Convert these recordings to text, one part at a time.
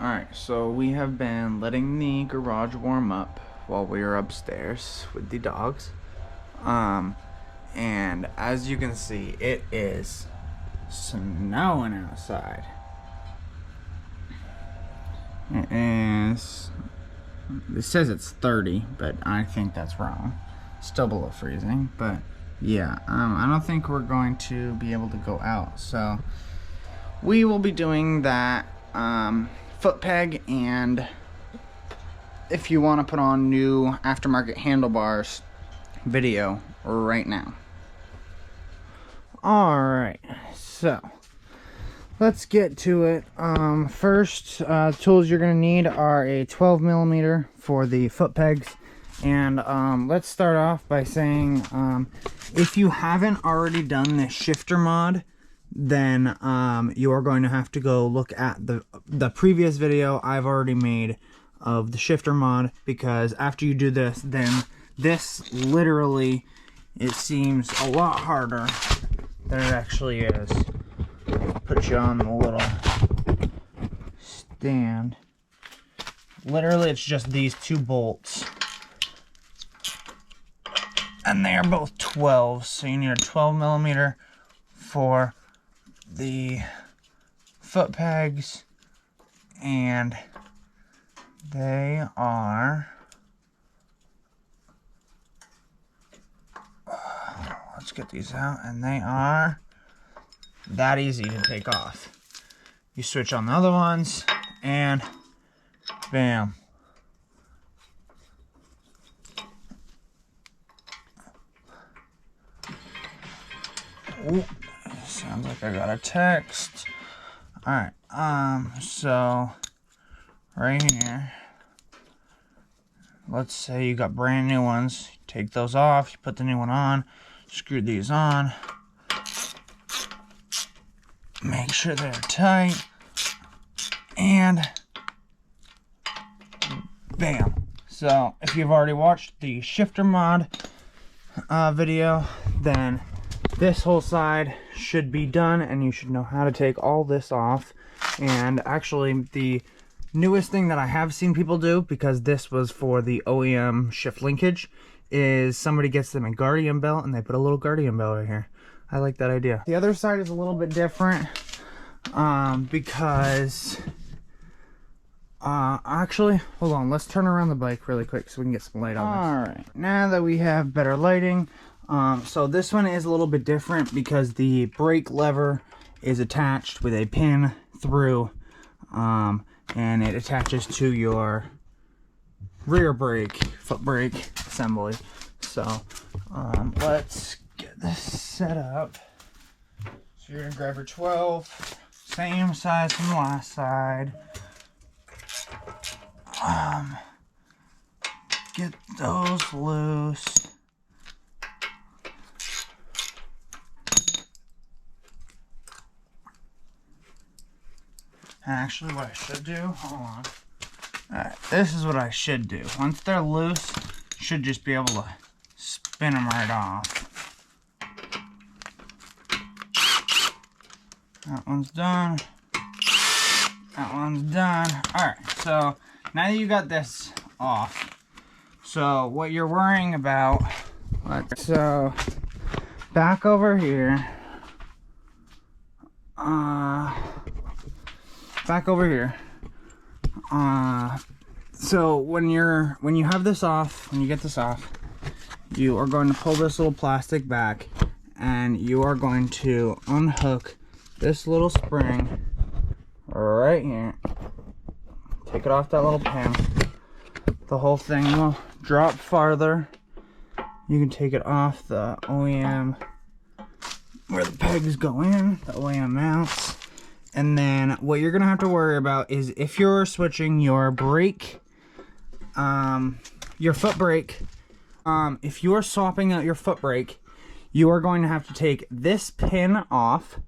Alright, so we have been letting the garage warm up while we were upstairs with the dogs. And as you can see, it is snowing outside. It says it's 30, but I think that's wrong. Still below freezing, but yeah, I don't think we're going to be able to go out. So we will be doing that foot peg, and if you want to put on new aftermarket handlebars video right now. Alright, so let's get to it. First tools you're going to need are a 12mm for the foot pegs. And let's start off by saying if you haven't already done this shifter mod, then you are going to have to go look at the previous video I've already made of the shifter mod, because after you do this, then this literally, it seems a lot harder than it actually is. Put you on the little stand. Literally, it's just these two bolts, and they are both 12, so you need a 12mm for the foot pegs, and they are, let's get these out, and they are that easy to take off. You switch on the other ones, and bam. Ooh, sounds like I got a text. Alright, so right here, let's say you got brand new ones. You take those off, you put the new one on, screw these on, make sure they're tight, and bam. So if you've already watched the shifter mod video, then this whole side should be done, and you should know how to take all this off. And actually, the newest thing that I have seen people do, because this was for the OEM shift linkage, is somebody gets them a guardian belt and they put a little guardian belt right here. I like that idea. The other side is a little bit different because actually, hold on, let's turn around the bike really quick so we can get some light on this. Alright, now that we have better lighting, so this one is a little bit different because the brake lever is attached with a pin through, and it attaches to your rear brake, foot brake assembly. So let's get this set up. So you're gonna grab your 12, same size from the last side. Get those loose. And actually, what I should do, hold on. Alright, this is what I should do. Once they're loose, you should just be able to spin them right off. That one's done. That one's done. Alright, so now that you got this off, so what you're worrying about, so back over here, so when you have this off, when you get this off, you are going to pull this little plastic back, and you are going to unhook this little spring right here. Take it off that little pin. The whole thing will drop farther. You can take it off the OEM where the pegs go in, the OEM mounts. And then what you're gonna have to worry about is if you're switching your brake, your foot brake, if you're swapping out your foot brake, you are going to have to take this pin off,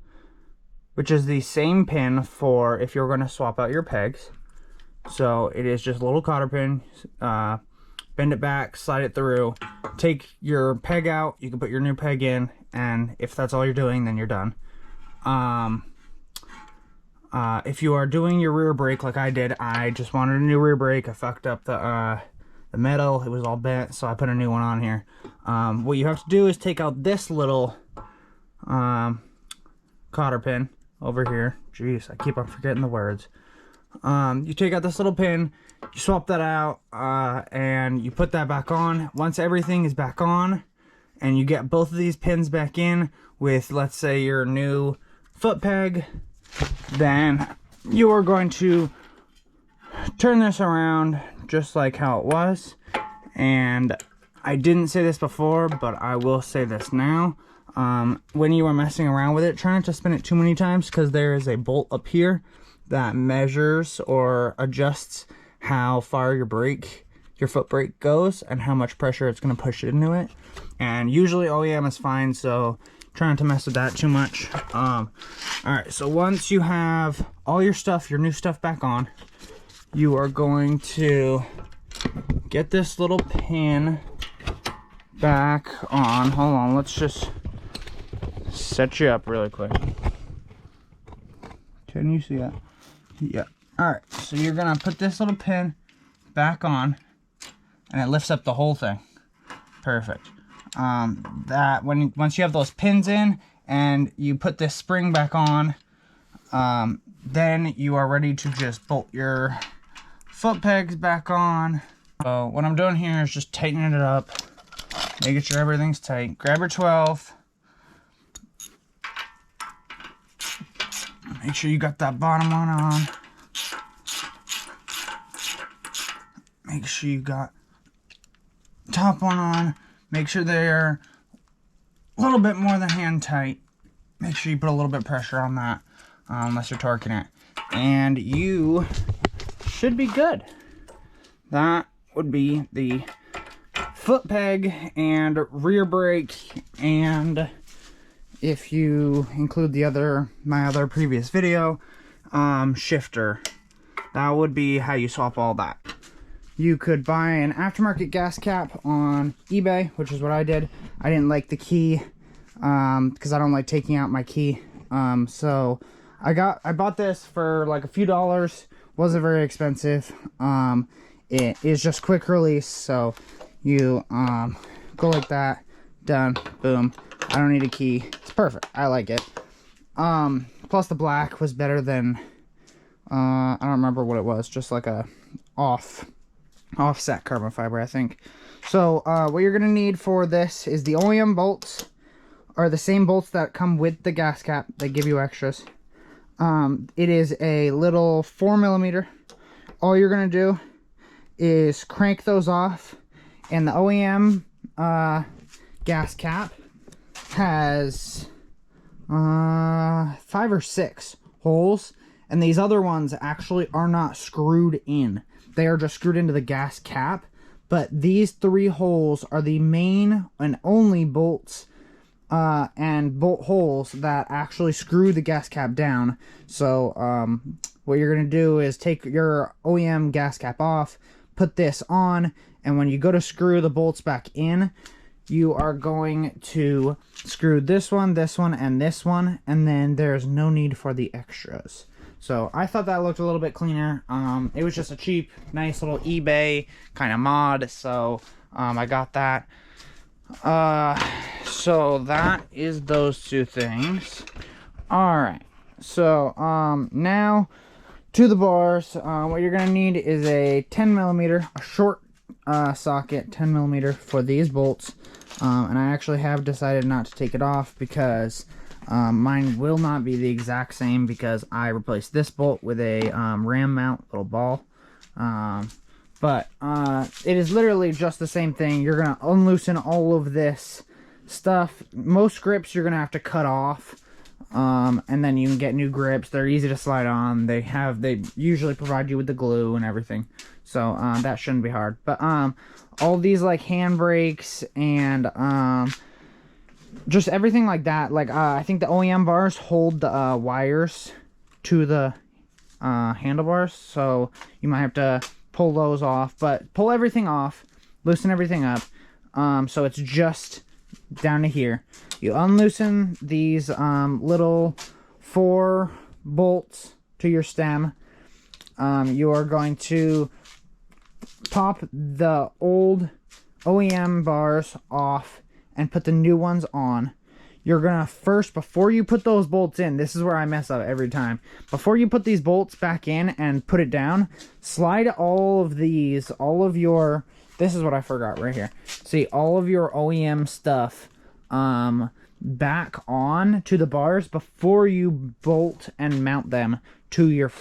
which is the same pin for if you're gonna swap out your pegs. So it is just a little cotter pin. Bend it back, slide it through, take your peg out, you can put your new peg in, and if that's all you're doing, then you're done. If you are doing your rear brake like I did, I just wanted a new rear brake. I fucked up the metal. It was all bent, so I put a new one on here. What you have to do is take out this little cotter pin over here. Jeez, I keep on forgetting the words. You take out this little pin, you swap that out, and you put that back on. Once everything is back on, and you get both of these pins back in with, let's say, your new foot peg, then you are going to turn this around just like how it was. And I didn't say this before, but I will say this now. When you are messing around with it, try not to spin it too many times, because there is a bolt up here that measures or adjusts how far your foot brake goes and how much pressure it's going to push into it. And usually OEM is fine, so try not to mess with that too much. Alright, so once you have all your stuff, your new stuff back on, you are going to get this little pin back on. Hold on, let's just set you up really quick. Can you see that? Yeah. Alright, so you're gonna put this little pin back on, and it lifts up the whole thing. Perfect. Once you have those pins in and you put this spring back on, then you are ready to just bolt your foot pegs back on. So what I'm doing here is just tightening it up, making sure everything's tight. Grab your 12. Make sure you got that bottom one on. Make sure you got top one on. Make sure they're a little bit more than hand tight. Make sure you put a little bit of pressure on that, unless you're torquing it. And you should be good. That would be the foot peg and rear brake, and if you include my other previous video, shifter. That would be how you swap all that. You could buy an aftermarket gas cap on eBay, which is what I did. I didn't like the key, because I don't like taking out my key. So I bought this for like a few dollars. Wasn't very expensive. It is just quick release, so you go like that, done, boom. I don't need a key. It's perfect. I like it. Plus the black was better than I don't remember what it was, just like a offset carbon fiber, I think. So what you're gonna need for this is the Oem bolts, are the same bolts that come with the gas cap. They give you extras. It is a little 4mm. All you're gonna do is crank those off, and the OEM gas cap has 5 or 6 holes, and these other ones actually are not screwed in. They are just screwed into the gas cap, but these 3 holes are the main and only bolts and bolt holes that actually screw the gas cap down. So what you're going to do is take your OEM gas cap off, put this on, and when you go to screw the bolts back in, you are going to screw this one, and this one, and then there's no need for the extras. So I thought that looked a little bit cleaner. It was just a cheap, nice little eBay kind of mod, so I got that. So that is those 2 things. Alright, so now to the bars. What you're going to need is a 10mm, a short socket 10mm for these bolts. And I actually have decided not to take it off because mine will not be the exact same, because I replaced this bolt with a ram mount little ball. But it is literally just the same thing. You're going to unloosen all of this stuff. Most grips you're going to have to cut off, and then you can get new grips. They're easy to slide on. They usually provide you with the glue and everything, so that shouldn't be hard. But all these like hand brakes and just everything like that, like I think the OEM bars hold the wires to the handlebars, so you might have to pull those off. But pull everything off, loosen everything up, so it's just down to here. You unloosen these little 4 bolts to your stem. You are going to pop the old OEM bars off and put the new ones on. You're gonna first, before you put those bolts in, this is where I mess up every time. Before you put these bolts back in and put it down, slide all of these, this is what I forgot right here. See, all of your OEM stuff back on to the bars before you bolt and mount them to your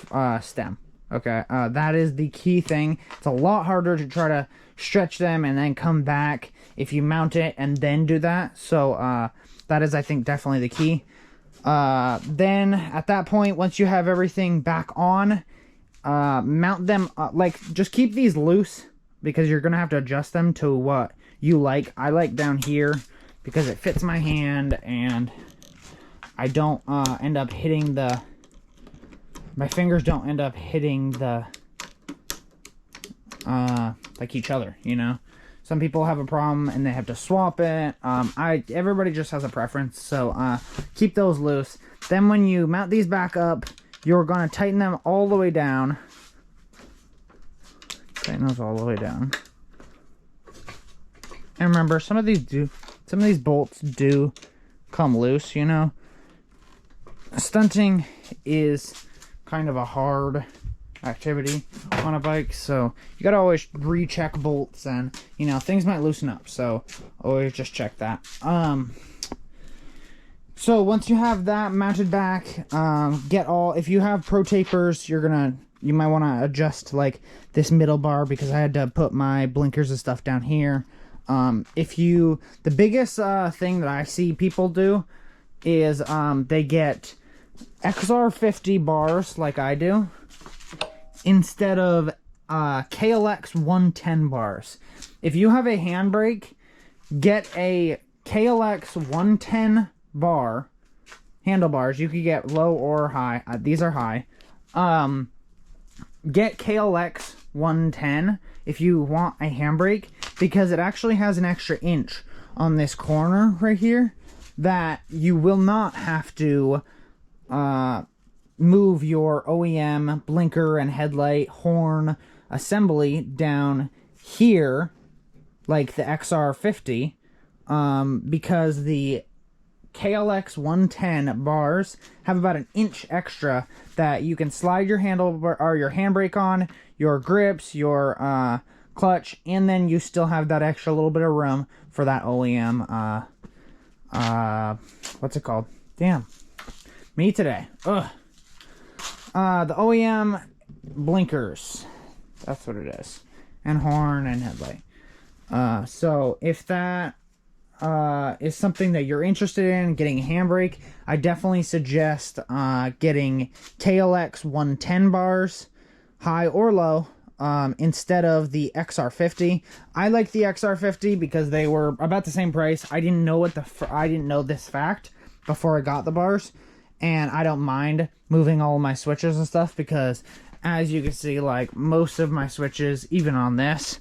stem. Okay, that is the key thing. It's a lot harder to try to stretch them and then come back if you mount it and then do that. So that is, I think, definitely the key. Then at that point, once you have everything back on, mount them, like, just keep these loose because you're gonna have to adjust them to what you like. I like down here because it fits my hand and I don't end up hitting my fingers don't end up hitting the like each other, you know. Some people have a problem and they have to swap it. Everybody just has a preference, so keep those loose. Then when you mount these back up, you're gonna tighten them all the way down. Tighten those all the way down. And remember, some of these bolts do come loose, you know. Stunting is kind of a hard activity on a bike, so you gotta always recheck bolts, and you know, things might loosen up, so always just check that. So once you have that mounted back, if you have pro tapers, you might want to adjust like this middle bar, because I had to put my blinkers and stuff down here. The biggest thing that I see people do is they get XR50 bars like I do instead of KLX 110 bars. If you have a handbrake, get a KLX 110 bar handlebars. You could get low or high. These are high. Get KLX 110 if you want a handbrake, because it actually has an extra inch on this corner right here that you will not have to move your OEM blinker and headlight horn assembly down here like the XR50, because the KLX 110 bars have about an inch extra that you can slide your handlebar or your handbrake on, your grips, your clutch, and then you still have that extra little bit of room for that OEM what's it called? Damn. Me today. Ugh. The OEM blinkers. That's what it is. And horn and headlight. So if that is something that you're interested in, getting a handbrake, I definitely suggest getting KLX 110 bars, high or low, instead of the XR50. I like the XR50 because they were about the same price. I didn't know this fact before I got the bars, and I don't mind moving all of my switches and stuff, because as you can see, like, most of my switches, even on this,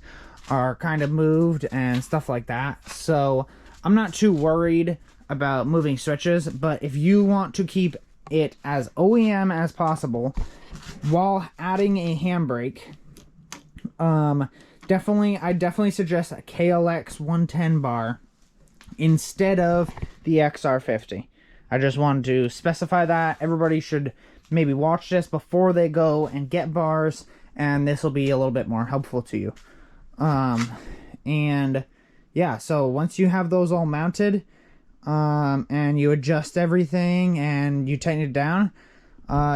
are kind of moved and stuff like that. So I'm not too worried about moving switches, but if you want to keep it as OEM as possible while adding a handbrake, I definitely suggest a KLX 110 bar instead of the XR50. I just wanted to specify that. Everybody should maybe watch this before they go and get bars, and this will be a little bit more helpful to you. And yeah, so once you have those all mounted, and you adjust everything and you tighten it down,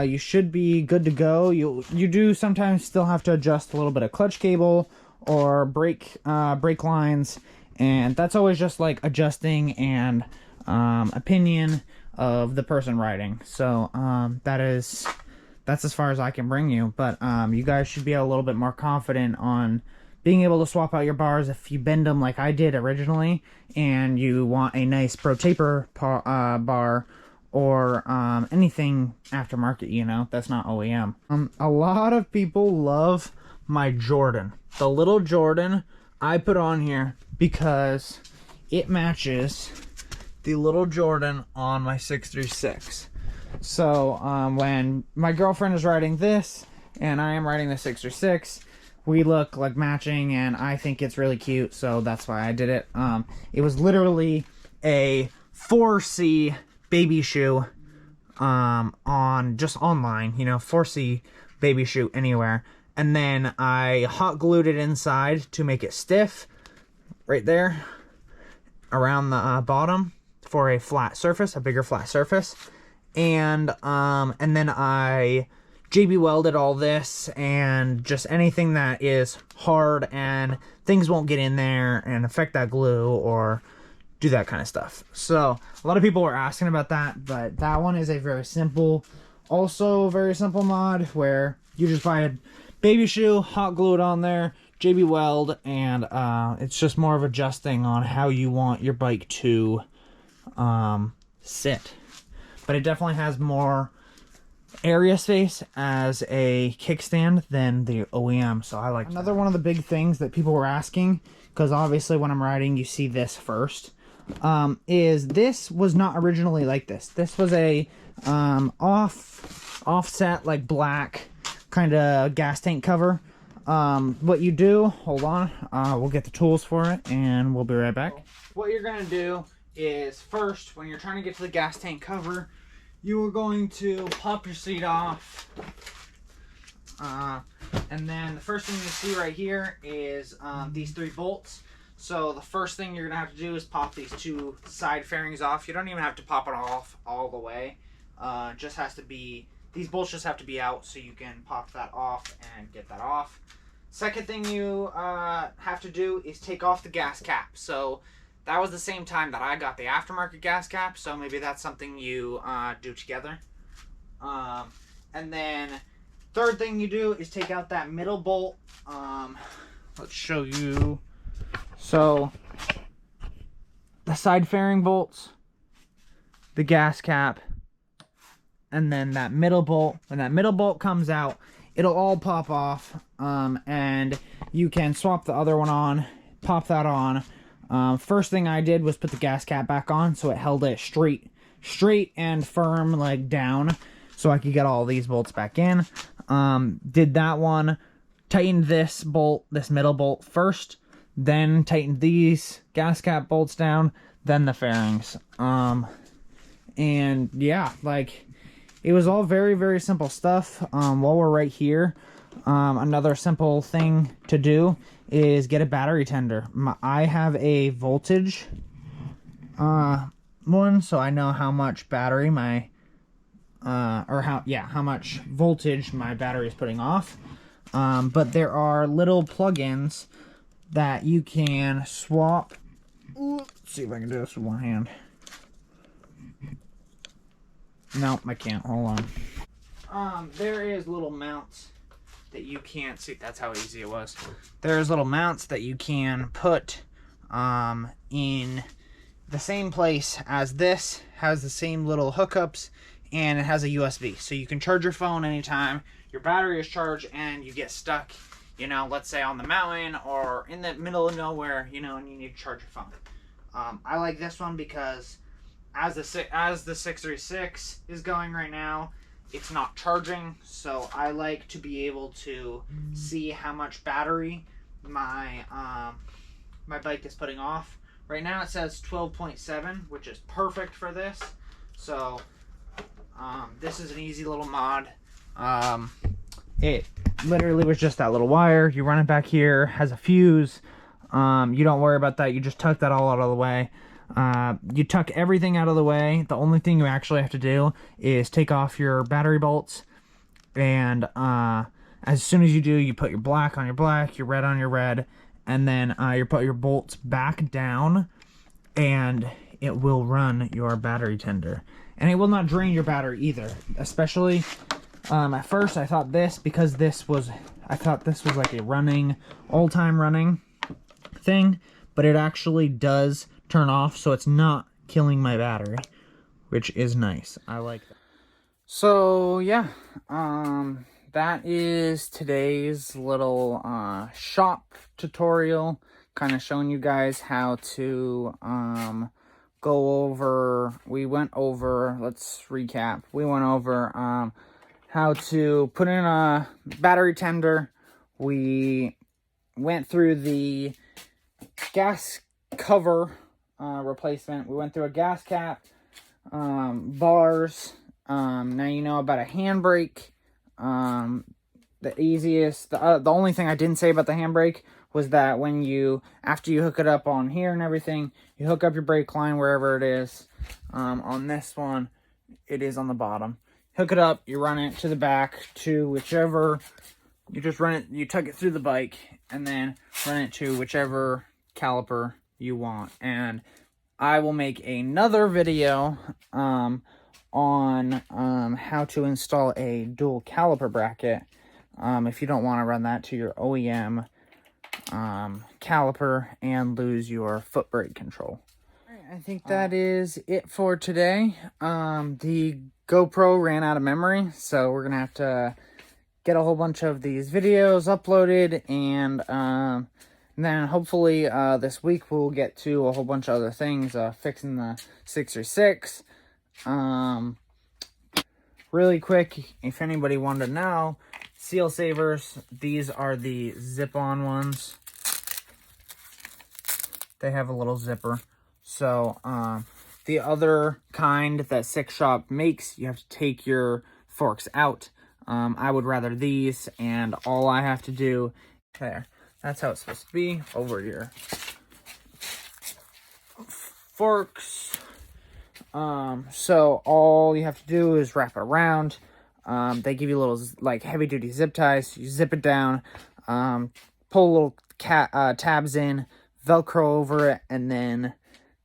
you should be good to go. You do sometimes still have to adjust a little bit of clutch cable or brake lines, and that's always just like adjusting and opinion of the person riding. So that's as far as I can bring you, but you guys should be a little bit more confident on being able to swap out your bars if you bend them like I did originally, and you want a nice pro taper bar or anything aftermarket, you know, that's not OEM. A lot of people love my Jordan. The little Jordan I put on here because it matches the little Jordan on my 636. So when my girlfriend is riding this and I am riding the 636, we look like matching, and I think it's really cute, so that's why I did it. It was literally a 4C baby shoe on just online, you know, 4C baby shoe anywhere. And then I hot glued it inside to make it stiff right there around the bottom for a flat surface, a bigger flat surface. And then I JB welded all this, and just anything that is hard and things won't get in there and affect that glue or do that kind of stuff. So a lot of people were asking about that, but that one is a very simple, also very simple mod where you just buy a baby shoe, hot glue it on there, JB weld, and it's just more of adjusting on how you want your bike to sit. But it definitely has more area space as a kickstand than the OEM, so I like another one of the big things that people were asking, because obviously when I'm riding you see this first, is this was not originally like this. This was a offset like black kind of gas tank cover. What you do, hold on, we'll get the tools for it and we'll be right back. What you're gonna do is, first, when you're trying to get to the gas tank cover, you are going to pop your seat off, and then the first thing you see right here is these 3 bolts. So the first thing you're gonna have to do is pop these 2 side fairings off. You don't even have to pop it off all the way. Just has to be, these bolts just have to be out, so you can pop that off and get that off. Second thing you have to do is take off the gas cap. So that was the same time that I got the aftermarket gas cap, so maybe that's something you do together. And then third thing you do is take out that middle bolt. Let's show you. So the side fairing bolts, the gas cap, and then that middle bolt. When that middle bolt comes out, it'll all pop off, and you can swap the other one on, pop that on. First thing I did was put the gas cap back on, so it held it straight and firm, like down, so I could get all these bolts back in. Did that one, tightened this bolt, this middle bolt first, then tightened these gas cap bolts down, then the fairings. And yeah, like, it was all very, very simple stuff. While we're right here, another simple thing to do is get a battery tender. I have a voltage one, so I know how much battery my how much voltage my battery is putting off. But there are little plugins that you can swap. Let's see if I can do this with one hand. No, I can't. Hold on. There is little mounts that you can't see. That's how easy it was. There's little mounts that you can put in the same place as this. Has the same little hookups, and it has a USB, so you can charge your phone anytime your battery is charged and you get stuck, you know, let's say on the mountain or in the middle of nowhere, you know, and you need to charge your phone. I like this one because as the 636 is going right now, it's not charging, so I like to be able to see how much battery my my bike is putting off. Right now it says 12.7, which is perfect for this. So this is an easy little mod. It literally was just that little wire. You run it back here, has a fuse. You don't worry about that. You just tuck that all out of the way. You tuck everything out of the way. The only thing you actually have to do is take off your battery bolts, and as soon as you do, you put your black on your black, your red on your red, and then you put your bolts back down, and it will run your battery tender. And it will not drain your battery either. Especially at first I thought this, because I thought this was like a running, all-time running thing, but it actually does turn off, so it's not killing my battery, which is nice. I like that. So yeah, that is today's little shop tutorial, kind of showing you guys how to we went over, let's recap. We went over how to put in a battery tender. We went through the gas cover replacement. We went through a gas cap, bars. Now you know about a handbrake. The only thing I didn't say about the handbrake was that after you hook it up on here and everything, you hook up your brake line wherever it is. On this one, it is on the bottom. Hook it up, you run it to the back to whichever, you just run it, you tuck it through the bike, and then run it to whichever caliper you want. And I will make another video on how to install a dual caliper bracket if you don't want to run that to your OEM caliper and lose your foot brake control. I think that is it for today. The GoPro ran out of memory, so we're gonna have to get a whole bunch of these videos uploaded, and then hopefully this week we'll get to a whole bunch of other things, fixing the 636. Really quick, if anybody wanted to know, seal savers, these are the zip-on ones. They have a little zipper. So the other kind that Six Shop makes, you have to take your forks out. I would rather these, and all I have to do there. That's how it's supposed to be, over your forks. So all you have to do is wrap it around. They give you little like heavy duty zip ties. You zip it down, pull little tabs in, Velcro over it, and then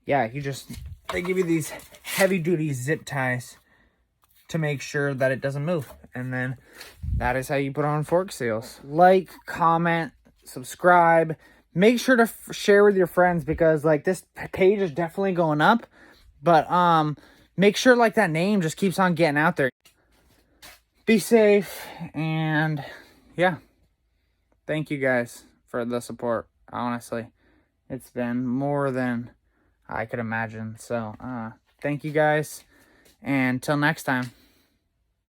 yeah, they give you these heavy duty zip ties to make sure that it doesn't move. And then that is how you put on fork seals. Like, comment, subscribe. Make sure to share with your friends, because like this page is definitely going up. But make sure like that name just keeps on getting out there. Be safe, and yeah. Thank you guys for the support. Honestly, it's been more than I could imagine. So thank you guys, and till next time.